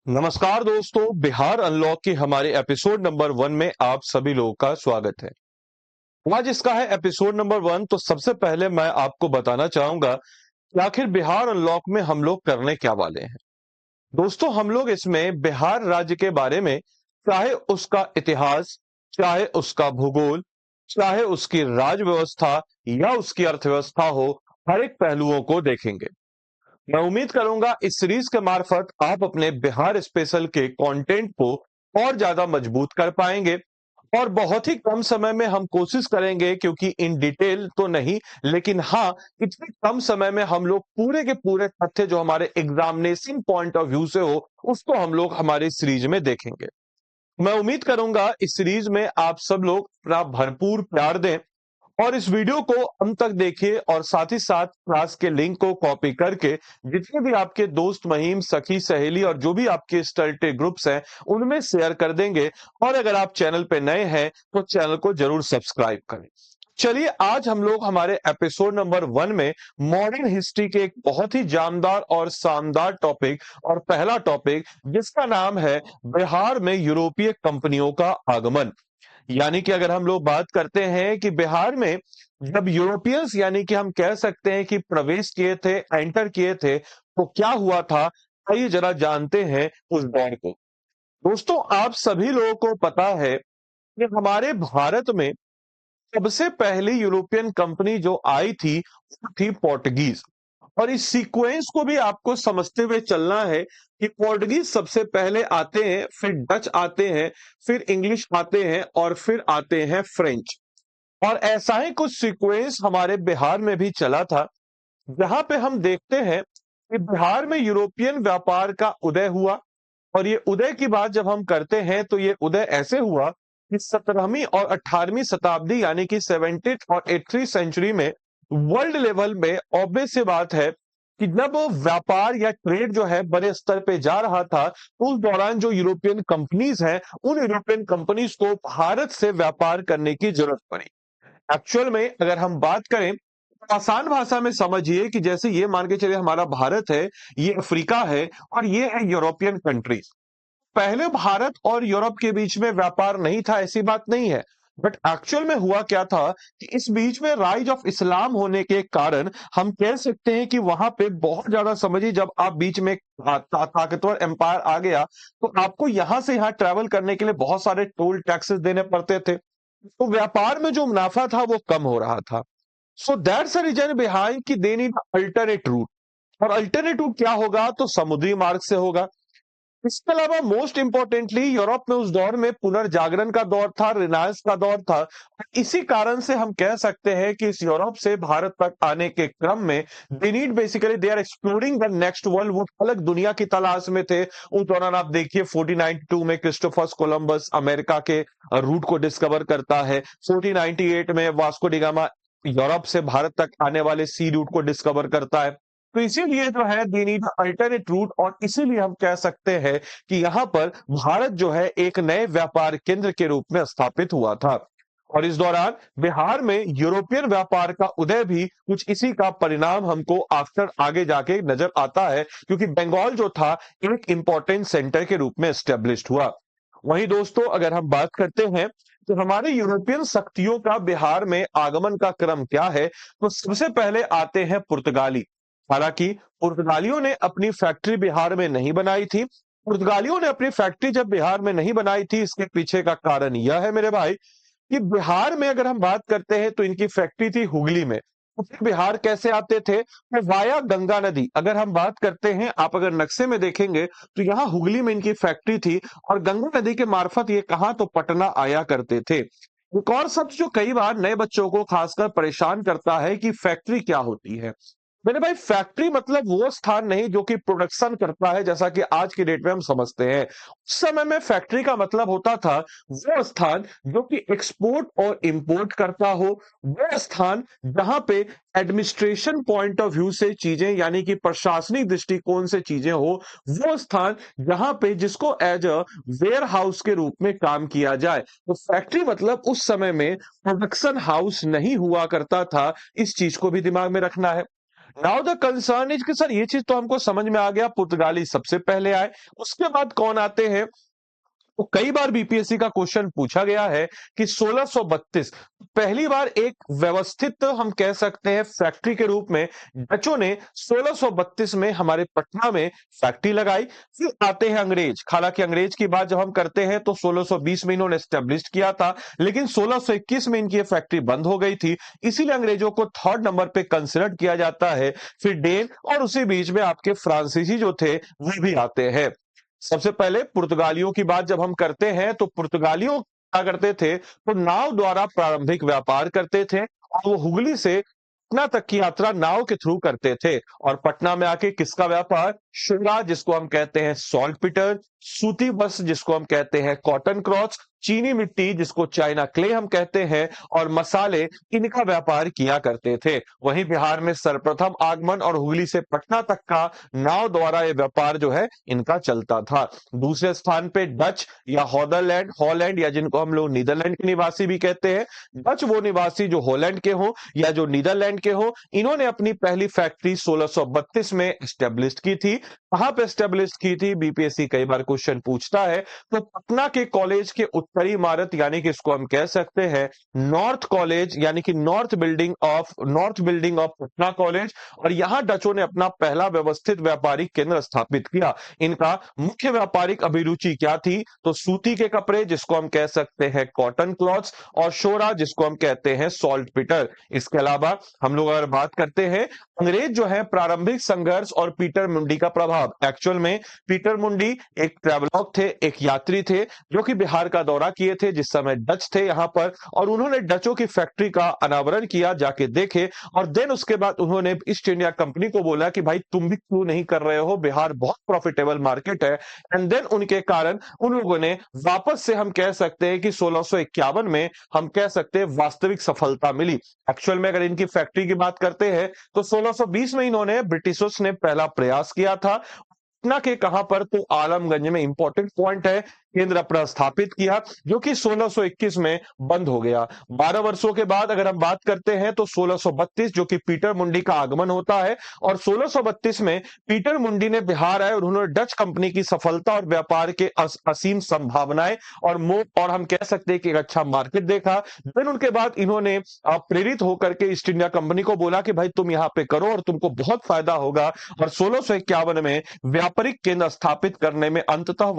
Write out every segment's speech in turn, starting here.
नमस्कार दोस्तों, बिहार अनलॉक के हमारे एपिसोड नंबर 1 में आप सभी लोगों का स्वागत है। आज इसका है एपिसोड नंबर 1। तो सबसे पहले मैं आपको बताना चाहूंगा कि आखिर बिहार अनलॉक में हम लोग करने क्या वाले हैं। दोस्तों, हम लोग इसमें बिहार राज्य के बारे में, चाहे उसका इतिहास, चाहे उसका भूगोल, चाहे उसकी राज व्यवस्था या उसकी अर्थव्यवस्था हो, हर एक पहलुओं को देखेंगे। मैं उम्मीद करूंगा इस सीरीज के मार्फत आप अपने बिहार स्पेशल के कंटेंट को और ज्यादा मजबूत कर पाएंगे। और बहुत ही कम समय में हम कोशिश करेंगे, क्योंकि इन डिटेल तो नहीं, लेकिन हाँ, इतने कम समय में हम लोग पूरे के पूरे तथ्य जो हमारे एग्जामिनेशन पॉइंट ऑफ व्यू से हो, उसको हम लोग हमारी सीरीज में देखेंगे। मैं उम्मीद करूंगा इस सीरीज में आप सब लोग अपना भरपूर प्यार दें और इस वीडियो को अंत तक देखिए, और साथ ही साथ क्लास के लिंक को कॉपी करके जितने भी आपके दोस्त, महीम, सखी, सहेली और जो भी आपके स्टडी ग्रुप्स हैं उनमें शेयर कर देंगे। और अगर आप चैनल पे नए हैं तो चैनल को जरूर सब्सक्राइब करें। चलिए, आज हम लोग हमारे एपिसोड नंबर 1 में मॉडर्न हिस्ट्री के एक बहुत ही जानदार और शानदार टॉपिक, और पहला टॉपिक जिसका नाम है बिहार में यूरोपीय कंपनियों का आगमन। यानी कि अगर हम लोग बात करते हैं कि बिहार में जब यूरोपियंस, यानी कि हम कह सकते हैं कि प्रवेश किए थे, एंटर किए थे, तो क्या हुआ था, आइए जरा जानते हैं उस दौर को। दोस्तों, आप सभी लोगों को पता है कि हमारे भारत में सबसे पहली यूरोपियन कंपनी जो आई थी वो थी पोर्टुगीज। और इस सीक्वेंस को भी आपको समझते हुए चलना है कि पोर्टुगीज सबसे पहले आते हैं, फिर डच आते हैं, फिर इंग्लिश आते हैं और फिर आते हैं फ्रेंच। और ऐसा ही कुछ सीक्वेंस हमारे बिहार में भी चला था, जहां पे हम देखते हैं कि बिहार में यूरोपियन व्यापार का उदय हुआ। और ये उदय की बात जब हम करते हैं तो ये उदय ऐसे हुआ कि 17वीं और 18वीं शताब्दी, यानी कि 17th और 8th सेंचुरी में वर्ल्ड लेवल में ऑब्वियस सी बात है कि जब व्यापार या ट्रेड जो है बड़े स्तर पे जा रहा था, तो उस दौरान जो यूरोपियन कंपनीज हैं, उन यूरोपियन कंपनीज को भारत से व्यापार करने की जरूरत पड़ी। एक्चुअल में अगर हम बात करें तो आसान भाषा में समझिए कि जैसे ये मान के चलिए हमारा भारत है, ये अफ्रीका है और ये है यूरोपियन कंट्रीज। पहले भारत और यूरोप के बीच में व्यापार नहीं था, ऐसी बात नहीं है। बट एक्चुअल में हुआ क्या था कि इस बीच में राइज ऑफ इस्लाम होने के कारण हम कह सकते हैं कि वहां पे बहुत ज्यादा, समझिए, जब आप बीच में ताकतवर एम्पायर आ गया तो आपको यहां से यहां ट्रेवल करने के लिए बहुत सारे टोल टैक्सेस देने पड़ते थे, तो व्यापार में जो मुनाफा था वो कम हो रहा था। So that's a reason behind कि दे नीड अल्टरनेट रूट। और अल्टरनेट रूट क्या होगा, तो समुद्री मार्ग से होगा। इसके अलावा मोस्ट इंपॉर्टेंटली यूरोप में उस दौर में पुनर्जागरण का दौर था, रिनायंस का दौर था। इसी कारण से हम कह सकते हैं कि इस यूरोप से भारत तक आने के क्रम में they need, basically they are exploring the next world. वो अलग दुनिया की तलाश में थे। उस दौरान आप देखिए 1492 में क्रिस्टोफर कोलंबस अमेरिका के रूट को डिस्कवर करता है। 1498 में वास्को डिगामा यूरोप से भारत तक आने वाले सी रूट को डिस्कवर करता है। तो इसीलिए जो है दे नीड अल्टरनेट रूट, और इसीलिए हम कह सकते हैं कि यहां पर भारत जो है एक नए व्यापार केंद्र के रूप में स्थापित हुआ था। और इस दौरान बिहार में यूरोपियन व्यापार का उदय भी कुछ इसी का परिणाम हमको आफ्टर आगे जाके नजर आता है, क्योंकि बंगाल जो था एक इंपॉर्टेंट सेंटर के रूप में एस्टेब्लिश हुआ। वहीं दोस्तों, अगर हम बात करते हैं तो हमारे यूरोपियन शक्तियों का बिहार में आगमन का क्रम क्या है, तो सबसे पहले आते हैं पुर्तगाली। हालांकि पुर्तगालियों ने अपनी फैक्ट्री बिहार में नहीं बनाई थी। पुर्तगालियों ने अपनी फैक्ट्री जब बिहार में नहीं बनाई थी, इसके पीछे का कारण यह है मेरे भाई कि बिहार में अगर हम बात करते हैं तो इनकी फैक्ट्री थी हुगली में। तो फिर बिहार कैसे आते थे, तो वाया गंगा नदी। अगर हम बात करते हैं, आप अगर नक्शे में देखेंगे तो यहाँ हुगली में इनकी फैक्ट्री थी, और गंगा नदी के मार्फत ये कहा, तो पटना आया करते थे। एक और शब्द जो कई बार नए बच्चों को खासकर परेशान करता है कि फैक्ट्री क्या होती है। मेरे भाई, फैक्ट्री मतलब वो स्थान नहीं जो कि प्रोडक्शन करता है, जैसा कि आज की डेट में हम समझते हैं। उस समय में फैक्ट्री का मतलब होता था वो स्थान जो कि एक्सपोर्ट और इंपोर्ट करता हो, वो स्थान जहां पे एडमिनिस्ट्रेशन पॉइंट ऑफ व्यू से चीजें, यानी कि प्रशासनिक दृष्टिकोण से चीजें हो, वो स्थान जहां पे जिसको एज अ वेयर हाउस के रूप में काम किया जाए। तो फैक्ट्री मतलब उस समय में प्रोडक्शन हाउस नहीं हुआ करता था, इस चीज को भी दिमाग में रखना है। नाउ द कंसर्न इज कि सर ये चीज तो हमको समझ में आ गया, पुर्तगाली सबसे पहले आए, उसके बाद कौन आते हैं। तो कई बार बीपीएससी का क्वेश्चन पूछा गया है कि 1632 पहली बार एक व्यवस्थित हम कह सकते हैं फैक्ट्री के रूप में डचों ने 1632 में हमारे पटना में फैक्ट्री लगाई। फिर आते हैं अंग्रेज। हालांकि अंग्रेज की बात जब हम करते हैं तो 1620 में इन्होंने एस्टेब्लिश किया था, लेकिन 1621 में इनकी फैक्ट्री बंद हो गई थी, इसीलिए अंग्रेजों को थर्ड नंबर पे कंसिडर किया जाता है। फिर डेन और उसी बीच में आपके फ्रांसीसी जो थे वो भी आते हैं। सबसे पहले पुर्तगालियों की बात जब हम करते हैं तो पुर्तगालियों क्या करते थे, तो नाव द्वारा प्रारंभिक व्यापार करते थे और वो हुगली से पटना तक की यात्रा नाव के थ्रू करते थे। और पटना में आके किसका व्यापार, शुरा जिसको हम कहते हैं सॉल्ट पीटर, सूती वस्त्र जिसको हम कहते हैं कॉटन क्रॉच, चीनी मिट्टी जिसको चाइना क्ले हम कहते हैं, और मसाले, इनका व्यापार किया करते थे। वहीं बिहार में सर्वप्रथम आगमन और हुगली से पटना तक का नाव द्वारा ये व्यापार जो है इनका चलता था। दूसरे स्थान पे डच या हॉदरलैंड, हॉलैंड या जिनको हम लोग नीदरलैंड के निवासी भी कहते हैं। डच वो निवासी जो हॉलैंड के हो या जो नीदरलैंड के हो, इन्होंने अपनी पहली फैक्ट्री 1632 में एस्टेब्लिश की थी। कहां पे एस्टेब्लिश की थी, बीपीएससी कई बार क्वेश्चन पूछता है, तो पटना के कॉलेज के उत्तरी इमारत यानी कि इसको हम कह सकते हैं नॉर्थ कॉलेज, यानी कि north building of Patna college. और यहां डचों ने अपना पहला व्यवस्थित व्यापारिक केंद्र स्थापित किया। इनका मुख्य व्यापारिक अभिरुचि क्या थी, तो सूती के कपड़े जिसको हम कह सकते हैं कॉटन क्लॉथ्स, और शोरा जिसको हम कहते हैं सॉल्ट पीटर। इसके अलावा हम लोग अगर बात करते हैं अंग्रेज जो है प्रारंभिक संघर्ष और पीटर मुंडी का प्रभाव। एक्चुअल में पीटर मुंडी एक ट्रैवलॉग थे, एक यात्री थे जो कि बिहार का दौरा किए थे जिस समय डच थे यहां पर, और उन्होंने डचों की फैक्ट्री का अनावरण किया, जाके देखे, और देन उसके बाद उन्होंने ईस्ट इंडिया कंपनी को बोला कि भाई तुम भी क्यों नहीं कर रहे हो, बिहार बहुत प्रॉफिटेबल मार्केट है। एंड देन उनके कारण उन लोगों ने वापस से हम कह सकते हैं कि 1651 में हम कह सकते हैं वास्तविक सफलता मिली। एक्चुअल में अगर इनकी फैक्ट्री की बात करते हैं तो 1620 में इन्होंने ब्रिटिशर्स ने पहला प्रयास किया था। पटना के कहां पर, तो आलमगंज में, इंपॉर्टेंट पॉइंट है, केंद्र अपना स्थापित किया जो कि 1621 में बंद हो गया। 12 वर्षों के बाद अगर हम बात करते हैं तो 1632 जो कि पीटर मुंडी का आगमन होता है, और 1632 में पीटर मुंडी ने बिहार आए और उन्होंने डच कंपनी की सफलता और व्यापार के असीम संभावनाएं और हम कह सकते हैं कि एक अच्छा मार्केट देखा। देन उनके बाद इन्होंने प्रेरित होकर के ईस्ट इंडिया कंपनी को बोला कि भाई तुम यहां पे करो और तुमको बहुत फायदा होगा, और 1651 में व्यापारिक केंद्र स्थापित करने में अंततः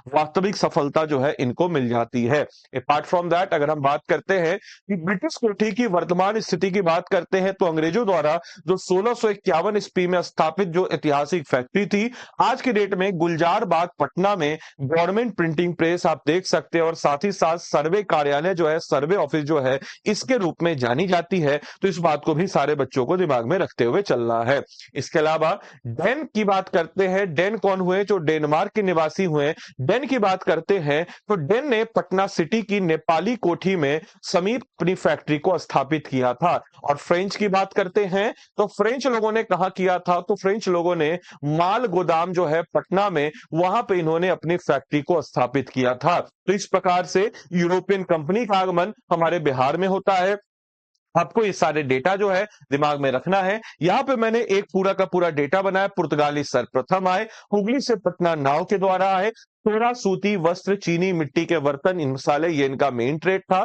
वास्तविक सफलता जो है इनको मिल जाती है। अपार्ट फ्रॉम दैट अगर हम बात करते हैं कि ब्रिटिश कोठी की वर्तमान स्थिति की बात करते हैं तो अंग्रेजों द्वारा जो 1651 ईस्वी में स्थापित जो ऐतिहासिक फैक्ट्री थी, आज की डेट में गुलजार बाग पटना में गवर्नमेंट प्रिंटिंग प्रेस आप देख सकते हैं, और साथ ही साथ सर्वे कार्यालय जो है, सर्वे ऑफिस जो है, इसके रूप में जानी जाती है। तो इस बात को भी सारे बच्चों को दिमाग में रखते हुए चलना है। इसके अलावा डेन की बात करते हैं। डेन कौन हुए, जो डेनमार्क के निवासी हुए। डेन की बात करते हैं तो डेन ने पटना सिटी की नेपाली कोठी में समीप अपनी फैक्ट्री को स्थापित किया था। और फ्रेंच की बात करते हैं तो फ्रेंच लोगों ने कहा किया था, तो फ्रेंच लोगों ने माल गोदाम जो है पटना में, वहां पे इन्होंने अपनी फैक्ट्री को स्थापित किया था। तो इस प्रकार से यूरोपियन कंपनी का आगमन हमारे बिहार में होता है। आपको ये सारे डेटा जो है दिमाग में रखना है। यहां पे मैंने एक पूरा का पूरा डेटा बनाया। पुर्तगाली सर्वप्रथम आए, हुगली से पटना नाव के द्वारा आए, सोना, सूती वस्त्र, चीनी मिट्टी के बर्तन, इन मसाले, ये इनका मेन ट्रेड था।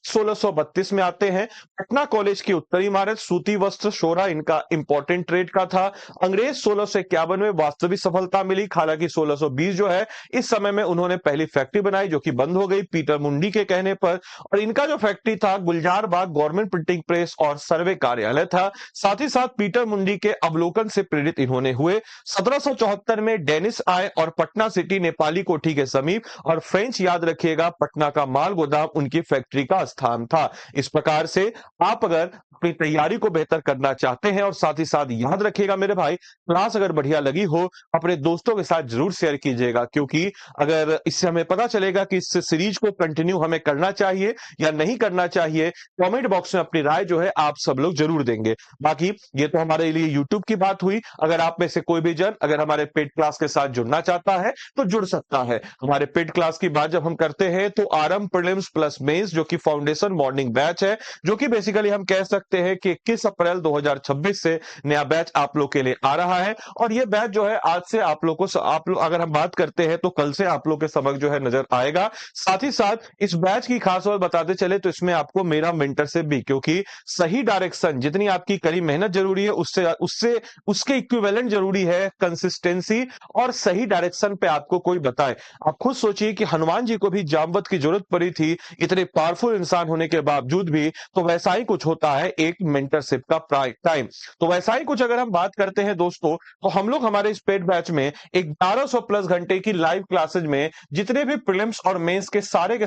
1632 में आते हैं, पटना कॉलेज की उत्तरी इमारत, सूती वस्त्र, शोरा, इनका इंपॉर्टेंट ट्रेड का था। अंग्रेज 1651 में वास्तविक सफलता मिली। हालांकि 1620 जो है इस समय में उन्होंने पहली फैक्ट्री बनाई जो कि बंद हो गई पीटर मुंडी के कहने पर। और इनका जो फैक्ट्री था गुलजार बाग गवर्नमेंट प्रिंटिंग प्रेस और सर्वे कार्यालय था। साथ ही साथ पीटर मुंडी के अवलोकन से प्रेरित इन्होंने हुए। 1774 में डेनिस आए और पटना सिटी नेपाली कोठी के समीप, और फ्रेंच याद रखिएगा पटना का माल गोदाम उनकी फैक्ट्री का स्थान था। इस प्रकार से आप अगर अपनी तैयारी को बेहतर करना चाहते हैं, और साथ ही साथ याद रखिएगा मेरे भाई, क्लास अगर बढ़िया लगी हो अपने दोस्तों के साथ जरूर शेयर कीजिएगा, क्योंकि अगर इससे हमें पता चलेगा कि इस सीरीज को कंटिन्यू हमें करना चाहिए या नहीं करना चाहिए, कमेंट बॉक्स में अपनी राय जो है आप सब लोग जरूर देंगे। बाकी ये तो हमारे लिए यूट्यूब की बात हुई। अगर आप में से कोई भी जन अगर हमारे पेड क्लास के साथ जुड़ना चाहता है तो जुड़ सकता सकता है। हमारे पेड क्लास की बात जब हम करते हैं तो आरएम प्रीलिम्स प्लस मेंस जो कि फाउंडेशन मॉर्निंग बैच है, जो कि बेसिकली हम कह सकते हैं कि 21 अप्रैल 2026 से नया बैच आप लोग के लिए आ रहा है। और ये बैच जो है आज से आप लोग को आप लोग अगर हम बात करते हैं तो कल से आप लोग के समझ जो है नजर आएगा। साथ ही साथ इस बैच की खास बात बताते चले तो इसमें आपको मेरा मेंटरशिप भी, क्योंकि सही डायरेक्शन जितनी आपकी कड़ी मेहनत जरूरी है उससे उससे उसके इक्विवेलेंट जरूरी है कंसिस्टेंसी और सही डायरेक्शन पे आपको कोई बताए। आप खुद सोचिए कि हनुमान जी को भी जामवंत की जरूरत पड़ी थी इतने पावरफुल इंसान होने के बावजूद भी, तो वैसा ही कुछ होता है एक मेंटरशिप का टाइम। तो वैसा ही कुछ अगर हम बात करते हैं दोस्तों, तो हम लोग हमारे इस पेड बैच में 1100 प्लस घंटे की लाइव क्लासेज में जितने भी प्रीलिम्स और मेंस के सारे के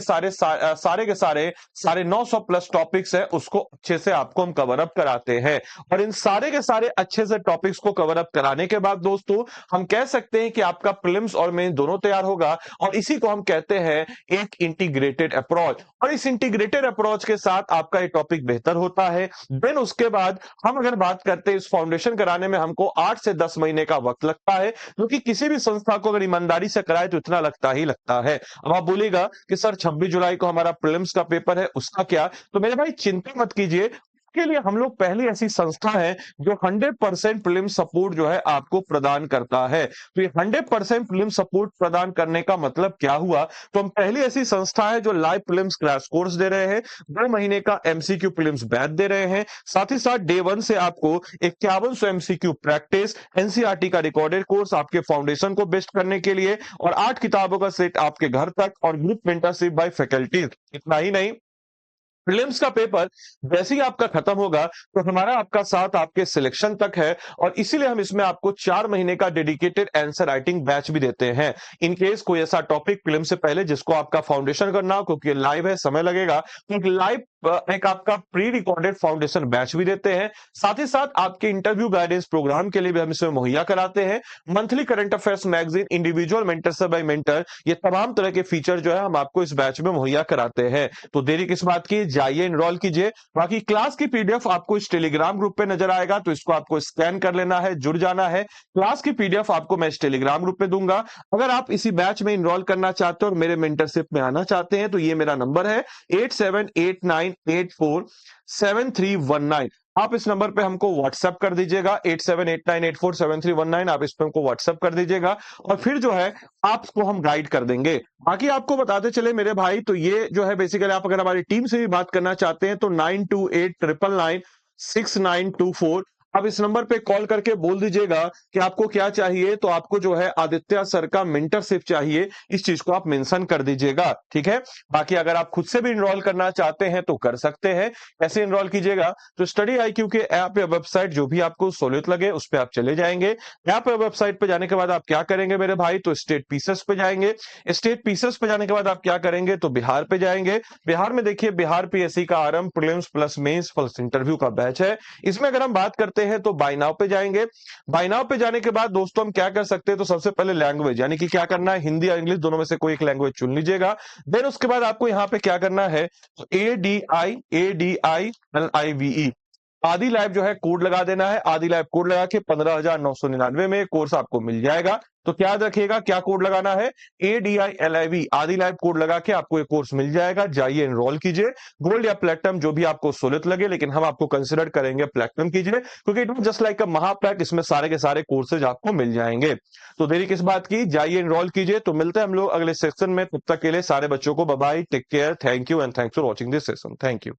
सारे 900 प्लस टॉपिक्स है उसको अच्छे से आपको हम कवर अप कराते हैं। और इन सारे के सारे अच्छे से टॉपिक्स को कवर अप कराने के बाद दोस्तों हम कह सकते हैं कि आपका प्रीलिम्स और मेंस दोनों तैयार होगा। और इसी को हम कहते हैं एक इंटीग्रेटेड अप्रोच। और इस इंटीग्रेटेड अप्रोच के साथ आपका ये टॉपिक बेहतर होता है। देन उसके बाद हम अगर बात करते हैं इस फाउंडेशन कराने में हमको 8 से 10 महीने का वक्त लगता है, जो कि किसी भी संस्था को अगर ईमानदारी से कराए तो इतना लगता ही लगता है। अब आप बोलेगा कि सर 26 जुलाई को हमारा प्रीलिम्स का पेपर है उसका क्या? तो मेरे भाई चिंता मत कीजिए, के लिए हम लोग पहली ऐसी संस्था है जो 100% प्रीलिम सपोर्ट जो है आपको प्रदान करता है। तो ये 100% प्रीलिम सपोर्ट प्रदान करने का मतलब क्या हुआ? तो हम पहली ऐसी संस्था है जो लाइव प्रीलिम्स क्रैश कोर्स दे रहे हैं, 2 महीने का एमसीक्यू प्रीलिम्स बैच दे रहे हैं, साथ ही साथ डे 1 से आपको 5100 एमसीक्यू प्रैक्टिस, एनसीईआरटी का रिकॉर्डेड कोर्स आपके फाउंडेशन को बेस्ट करने के लिए, और 8 किताबों का सेट आपके घर तक, और ग्रुप मेंटरशिप बाय फैकल्टी। इतना ही नहीं, प्रीलिम्स का पेपर जैसे ही आपका खत्म होगा तो हमारा आपका साथ आपके सिलेक्शन तक है। और इसीलिए हम इसमें आपको 4 महीने का डेडिकेटेड आंसर राइटिंग बैच भी देते हैं। इन केस कोई ऐसा टॉपिक प्रीलिम से पहले जिसको आपका फाउंडेशन करना हो, क्योंकि लाइव है समय लगेगा, तो एक आपका प्री रिकॉर्डेड फाउंडेशन बैच भी देते हैं। साथ ही साथ आपके इंटरव्यू गाइडेंस प्रोग्राम के लिए भी हम इसमें मुहैया कराते हैं। Monthly current affairs magazine, individual mentorship by mentor, ये तमाम तरह के फीचर जो है हम आपको इस बैच में मुहैया कराते हैं। तो देरी किस बात की, जाइए एनरोल कीजिए। बाकी क्लास की पीडीएफ आपको इस टेलीग्राम ग्रुप पे नजर आएगा, तो इसको आपको स्कैन कर लेना है, जुड़ जाना है। क्लास की पीडीएफ आपको मैं इस टेलीग्राम ग्रुप पे दूंगा। अगर आप इसी बैच में इनरोल करना चाहते हो और मेरे मेंटरशिप में आना चाहते हैं तो ये मेरा नंबर है 8789847319। आप इस नंबर पे हमको व्हाट्सएप कर दीजिएगा, 8789847319। आप इस पे हमको व्हाट्सएप कर दीजिएगा और फिर जो है आपको हम गाइड कर देंगे। बाकी आपको बताते चले मेरे भाई, तो ये जो है बेसिकली आप अगर हमारी टीम से भी बात करना चाहते हैं तो 9289996924, आप इस नंबर पे कॉल करके बोल दीजिएगा कि आपको क्या चाहिए। तो आपको जो है आदित्य सर का मेंटरशिप चाहिए, इस चीज को आप मेंशन कर दीजिएगा, ठीक है। बाकी अगर आप खुद से भी इनरोल करना चाहते हैं तो कर सकते हैं। कैसे इनरोल कीजिएगा? तो स्टडी आईक्यू के ऐप या वेबसाइट जो भी आपको सहूलियत लगे उस पर आप चले जाएंगे। ऐप या वेबसाइट पे जाने के बाद आप क्या करेंगे मेरे भाई, तो स्टेट पीसेस पे जाएंगे। स्टेट पीसेस पे जाने के बाद आप क्या करेंगे, तो बिहार पे जाएंगे। बिहार में देखिए बिहार पीएससी का RM prelims plus mains plus interview का बैच है। इसमें अगर हम बात करते हैं तो बाय नाउ पे जाएंगे। बाय नाउ पे जाने के बाद दोस्तों हम क्या कर सकते हैं, तो सबसे पहले लैंग्वेज यानी कि क्या करना है, हिंदी या इंग्लिश दोनों में से कोई एक लैंग्वेज चुन लीजिएगा। देन उसके बाद आपको यहाँ पे क्या करना है, ADILIVE आदि लाइव जो है कोड लगा देना है। आदि लाइव कोड लगा के 15,999 में कोर्स आपको मिल जाएगा। तो क्या याद रखिएगा, क्या कोड लगाना है, ADILIV आदि लाइव कोड लगा के आपको ये कोर्स मिल जाएगा। जाइए एनरोल कीजिए। गोल्ड या प्लेटिनम जो भी आपको सहूलियत लगे, लेकिन हम आपको कंसिडर करेंगे प्लेटिनम कीजिए, क्योंकि इट जस्ट लाइक अ महापैक, इसमें सारे के सारे कोर्सेज आपको मिल जाएंगे। तो देरी किस बात की, जाइए एनरोल कीजिए। तो मिलते हैं हम लोग अगले सेक्शन में, तब तक के लिए सारे बच्चों को bye bye, take care, thank you and thanks for watching this session. Thank you.